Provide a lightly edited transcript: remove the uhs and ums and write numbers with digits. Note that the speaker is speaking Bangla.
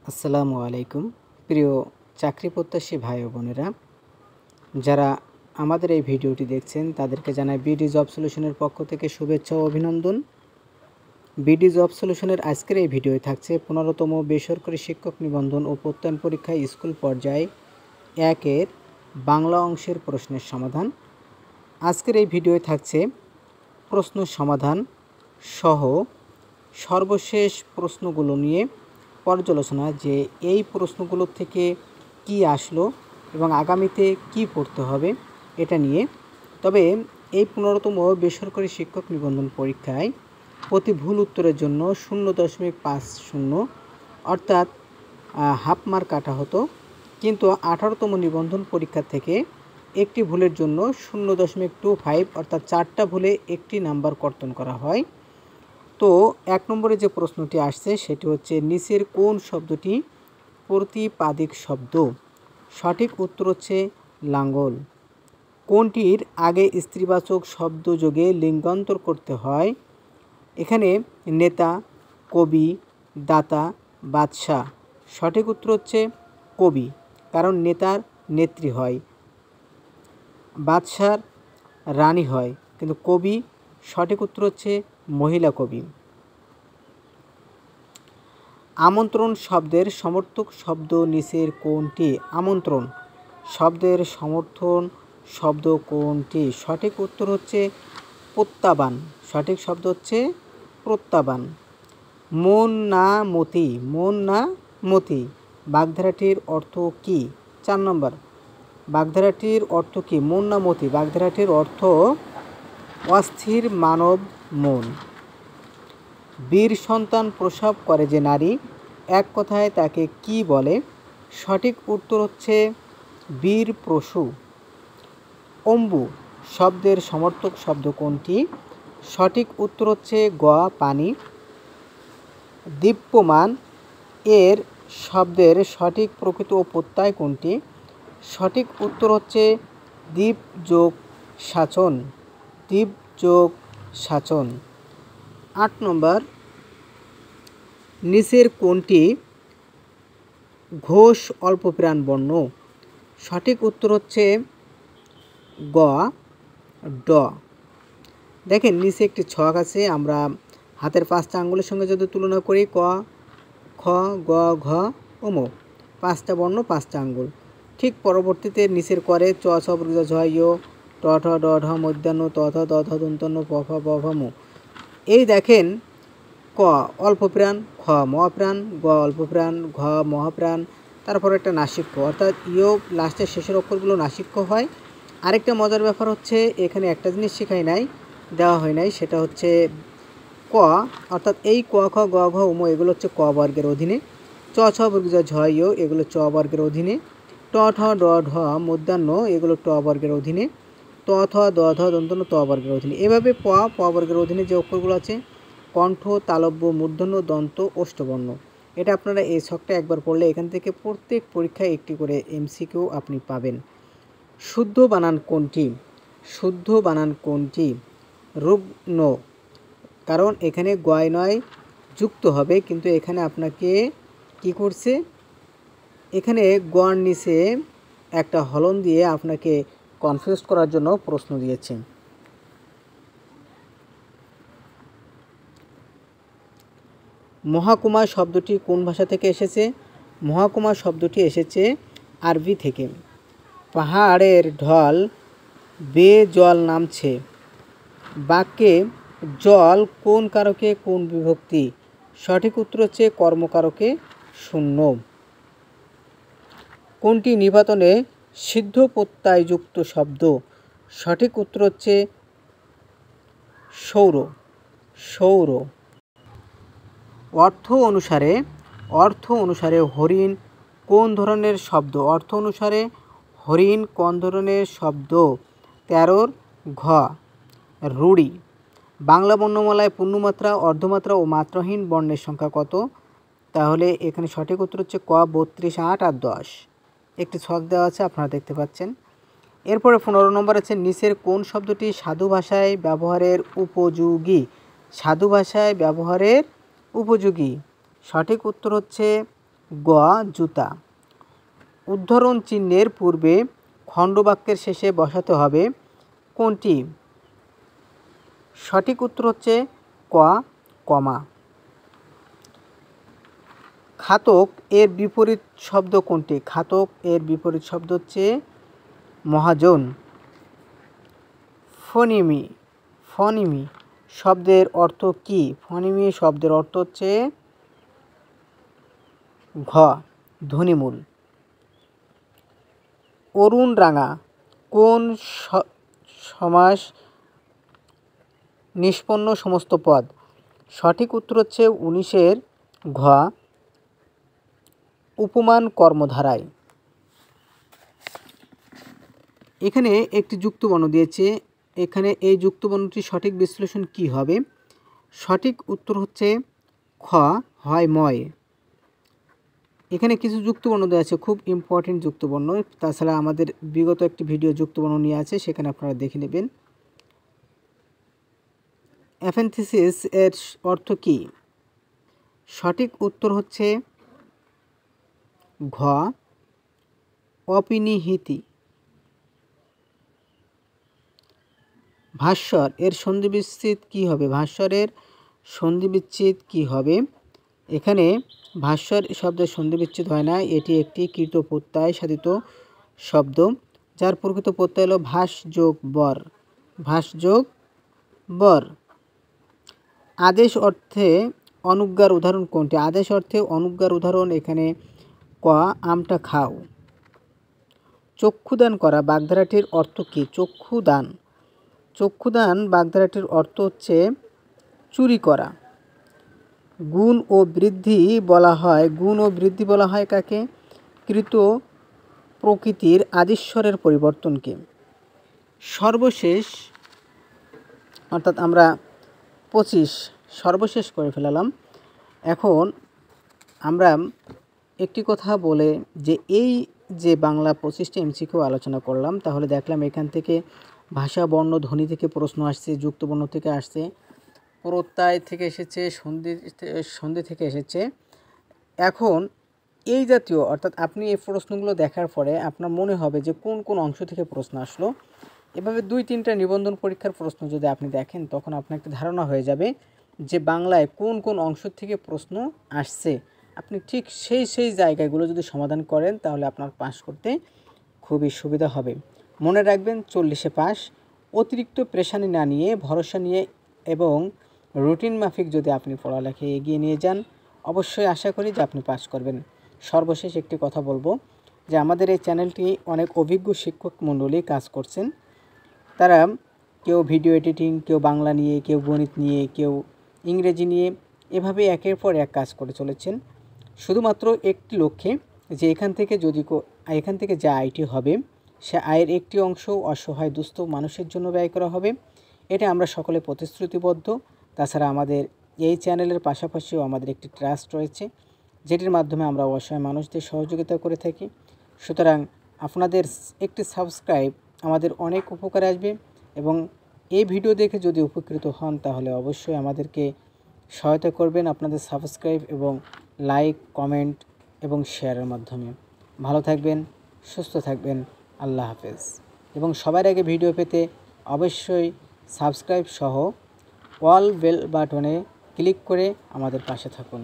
আসসালামু আলাইকুম। প্রিয় চাকরি প্রত্যাশী ভাই ও বোনেরা, যারা আমাদের এই ভিডিওটি দেখছেন তাদেরকে জানাই বিডি জব সলিউশনের পক্ষ থেকে শুভেচ্ছা ও অভিনন্দন। বিডি জব সলিউশনের আজকের এই ভিডিওয়ে থাকছে 15তম বেসরকারি শিক্ষক নিবন্ধন ও প্রত্যয়ন পরীক্ষায় স্কুল পর্যায়ে 1-এর বাংলা অংশের প্রশ্নের সমাধান। আজকের এই ভিডিওয়ে থাকছে প্রশ্ন সমাধান সহ সর্বশেষ প্রশ্নগুলো নিয়ে পর্যালোচনা, যে এই প্রশ্নগুলো থেকে কি আসলো এবং আগামীতে কি পড়তে হবে এটা নিয়ে। তবে এই 15তম বেসরকারি শিক্ষক নিবন্ধন পরীক্ষায় প্রতি ভুল উত্তরের জন্য 0.50 অর্থাৎ হাফ মার্ক কাটা হতো, কিন্তু 18তম নিবন্ধন পরীক্ষা থেকে একটি ভুলের জন্য 0.25 অর্থাৎ 4টা ভুলে একটি নাম্বার কর্তন করা হয়। তো 1 নম্বরে যে প্রশ্নটি আসছে সেটি হচ্ছে, নিচের কোন শব্দটি প্রতিপাদিক শব্দ? সঠিক উত্তর হচ্ছে লাঙ্গল। কোনটির আগে স্ত্রীবাচক শব্দ যোগে লিঙ্গান্তর করতে হয়? এখানে নেতা, কবি, দাতা, বাদশাহ। সঠিক উত্তর হচ্ছে কবি, কারণ নেতার নেত্রী হয়, বাদশার রানী হয়, কিন্তু কবি সঠিক উত্তর হচ্ছে মহিলা কবি। আমন্ত্রণ শব্দের সমর্থক শব্দ নিচের কোনটি? আমন্ত্রণ শব্দের সমর্থন শব্দ কোনটি? সঠিক উত্তর হচ্ছে প্রত্যাবান। সঠিক শব্দ হচ্ছে প্রত্যাবান। মন না মতি, মন না মতি বাগধারাটির অর্থ কী? 4 নম্বর, বাগধারাটির অর্থ কী? মন না মতি বাগধারাটির অর্থ অস্থির মানব মন। বীর সন্তান প্রসব করে যে নারী, এক কথায় তাকে কি বলে? সঠিক উত্তর হচ্ছে বীর প্রসূ। অম্বু শব্দের সমর্থক শব্দ কোনটি? সঠিক উত্তর হচ্ছে গ পানি। দীপ্যমান এর শব্দের সঠিক প্রকৃত ও প্রত্যয় কোনটি? সঠিক উত্তর হচ্ছে দীপ যোগ সাচন, দীপ যোগ সাচন। 8 নম্বর, নিচের কোনটি ঘোষ অল্পপ্রাণ বর্ণ? সঠিক উত্তর হচ্ছে গ ড। দেখেন নিচে একটি ছক আছে, আমরা হাতের 5টা আঙ্গুলের সঙ্গে যদি তুলনা করি, ক, খ, গ, ঘ ও ম, 5টা বর্ণ 5টা আঙ্গুল। ঠিক পরবর্তীতে নিচের করে চ ছ বর্গ ঝ য় ট ঠ ড ঢ মধ্যাহ্ন ত থ দ থ দন্তন্য প ফ ব ভ ম। এই দেখেন, ক অল্পপ্রাণ, খ মহাপ্রাণ, গ অল্পপ্রাণ, ঘ মহাপ্রাণ, তারপর একটা নাসিক্য, অর্থাৎ ইয় লাস্টের শেষের অক্ষরগুলো নাসিক্য হয়। আরেকটা মজার ব্যাপার হচ্ছে, এখানে একটা জিনিস শেখাই নাই, দেওয়া হয় নাই, সেটা হচ্ছে ক, অর্থাৎ এই ক খ গ ঘ উম এগুলো হচ্ছে ক বর্গের অধীনে, চ ছ বর্গ ঝ য় এগুলো চ বর্গের অধীনে, ট ঠ ড ঢ মধ্যাহ্ন এগুলো ট বর্গের অধীনে, ত থ দ ধ দন্তন্য ত বর্গের অধীনে। এভাবে প বর্গের অধীনে যে অক্ষরগুলো আছে, কণ্ঠ, তালব্য, মূর্ধন্য, দন্ত, ওষ্ঠবর্ণ। এটা আপনারা এই ছকটা একবার পড়লে এখান থেকে প্রত্যেক পরীক্ষায় একটি করে এমসিকিউ আপনি পাবেন। শুদ্ধ বানান কোনটি? শুদ্ধ বানান কোনটি? রুগ্ন, কারণ এখানে গয় নয় যুক্ত হবে, কিন্তু এখানে আপনাকে কি করছে, এখানে গর নিচে একটা হলন দিয়ে আপনাকে কনফিউজ করার জন্য প্রশ্ন দিয়েছে। মহাকুমা শব্দটি কোন ভাষা থেকে এসেছে? মহাকুমা শব্দটি এসেছে আরবি থেকে। পাহাড়ের ঢল বেয়ে জল নামছে বাক্যে জল কোন কারকে কোন বিভক্তি? সঠিক উত্তর হচ্ছে কর্মকারকে শূন্য। কোনটি নিপাতনে সিদ্ধ প্রত্যয়যুক্ত শব্দ? সঠিক উত্তর হচ্ছে সৌর, সৌর। অর্থ অনুসারে হরিণ কোন ধরনের শব্দ? অর্থ অনুসারে হরিণ কোন ধরনের শব্দ? 13 ঘ রুড়ি। বাংলা বর্ণমালায় পূর্ণমাত্রা, অর্ধমাত্রা ও মাত্রাহীন বর্ণের সংখ্যা কত? তাহলে এখানে সঠিক উত্তর হচ্ছে ক 32, 8 আর 10। একটি ছক দেওয়া আছে, আপনারা দেখতে পাচ্ছেন। এরপরে 15 নম্বর আছে, নিচের কোন শব্দটি সাধু ভাষায় ব্যবহারের উপযোগী? সাধু ভাষায় ব্যবহারের উপযোগী। সঠিক উত্তর হচ্ছে গ জুতা। উদ্ধরণ চিহ্নের পূর্বে খণ্ডবাক্যের শেষে বসাতে হবে কোনটি? সঠিক উত্তর হচ্ছে ক কমা। খাতক এর বিপরীত শব্দ কোনটি? খাতক এর বিপরীত শব্দ হচ্ছে মহাজন। ফনিমি, ফনিমি শব্দের অর্থ কি? ফনিমি শব্দের অর্থ হচ্ছে ঘ ধ্বনিমূল। অরুণ রাঙা কোন সমাস নিষ্পন্ন সমস্ত পদ? সঠিক উত্তর হচ্ছে 19-এর ঘ উপমান কর্মধারায়। এখানে একটি যুক্তবর্ণ দিয়েছে, এখানে এই যুক্তবর্ণটির সঠিক বিশ্লেষণ কি হবে? সঠিক উত্তর হচ্ছে খ হয় ময়। এখানে কিছু যুক্তবর্ণ দেওয়া আছে, খুব ইম্পর্টেন্ট যুক্তবর্ণ। তাছাড়া আমাদের বিগত একটি ভিডিও যুক্তবর্ণ নিয়ে আছে, সেখানে আপনারা দেখে নেবেন। অ্যাপেন্থিসিস এর অর্থ কি? সঠিক উত্তর হচ্ছে ঘ অপিনিহিতি। ভাস্বর এর সন্ধিবিচ্ছেদ কি হবে? ভাস্বরের সন্ধিবিচ্ছেদ কি হবে? এখানে ভাস্বর শব্দের সন্ধিবিচ্ছেদ হয় না, এটি একটি কৃত প্রত্যয় সাধিত শব্দ, যার প্রকৃত প্রত্যয় হলো ভাস যোগ বর। ভাস যোগ বর। আদেশ অর্থে অনুজ্ঞার উদাহরণ কোনটি? আদেশ অর্থে অনুজ্ঞার উদাহরণ এখানে ক আমটা খাও। চক্ষুদান করা বাগধারাটির অর্থ কি? চক্ষুদান, চক্ষুদান বাগধারাটির অর্থ হচ্ছে চুরি করা। গুণ ও বৃদ্ধি বলা হয়, গুণ ও বৃদ্ধি বলা হয় কাকে? কৃত প্রকৃতির আদিস্বরের পরিবর্তনকে। সর্বশেষ অর্থাৎ আমরা 25 সর্বশেষ করে ফেলালাম। এখন আমরা একটি কথা বলে যে এই যে বাংলা 25টি এমসিকিউ আলোচনা করলাম, তাহলে দেখলাম এখান থেকে ভাষা বর্ণ ধ্বনি থেকে প্রশ্ন আসছে, যুক্তবর্ণ থেকে আসছে, প্রত্যয় থেকে এসেছে, সন্ধি থেকে এসেছে। এখন এই জাতীয় অর্থাৎ আপনি এই প্রশ্নগুলো দেখার পরে আপনার মনে হবে যে কোন কোন অংশ থেকে প্রশ্ন আসলো। এভাবে 2-3টা নিবন্ধন পরীক্ষার প্রশ্ন যদি আপনি দেখেন, তখন আপনার একটা ধারণা হয়ে যাবে যে বাংলায় কোন কোন অংশ থেকে প্রশ্ন আসছে। আপনি ঠিক সেই জায়গাগুলো যদি সমাধান করেন, তাহলে আপনার পাস করতে খুবই সুবিধা হবে। মনে রাখবেন 40-এ পাস। অতিরিক্ত প্রেশানি না নিয়ে, ভরসা নিয়ে এবং রুটিন মাফিক যদি আপনি পড়ালেখায় এগিয়ে নিয়ে যান, অবশ্যই আশা করি যে আপনি পাস করবেন। সর্বশেষ একটি কথা বলবো যে আমাদের এই চ্যানেলটি অনেক অভিজ্ঞ শিক্ষক মণ্ডলী কাজ করছেন। তারা কেউ ভিডিও এডিটিং, কেউ বাংলা নিয়ে, কেউ গণিত নিয়ে, কেউ ইংরেজি নিয়ে, এভাবে একের পর এক কাজ করে চলেছেন, শুধুমাত্র একটি লক্ষ্যে যে এখান থেকে যে আয়টি হবে, সে আয়ের একটি অংশ অসহায় দুস্থ মানুষের জন্য ব্যয় করা হবে। এটা আমরা সকলে প্রতিশ্রুতিবদ্ধ। তাছাড়া আমাদের এই চ্যানেলের পাশাপাশিও আমাদের একটি ট্রাস্ট রয়েছে, যেটির মাধ্যমে আমরা অসহায় মানুষদের সহযোগিতা করে থাকি। সুতরাং আপনাদের একটি সাবস্ক্রাইব আমাদের অনেক উপকারে আসবে, এবং এই ভিডিও দেখে যদি উপকৃত হন, তাহলে অবশ্যই আমাদেরকে সহায়তা করবেন আপনাদের সাবস্ক্রাইব এবং লাইক, কমেন্ট এবং শেয়ারের মাধ্যমে। ভালো থাকবেন, সুস্থ থাকবেন। আল্লাহ হাফেজ। এবং সবার আগে ভিডিও পেতে অবশ্যই সাবস্ক্রাইব সহ অল বেল বাটনে ক্লিক করে আমাদের পাশে থাকুন।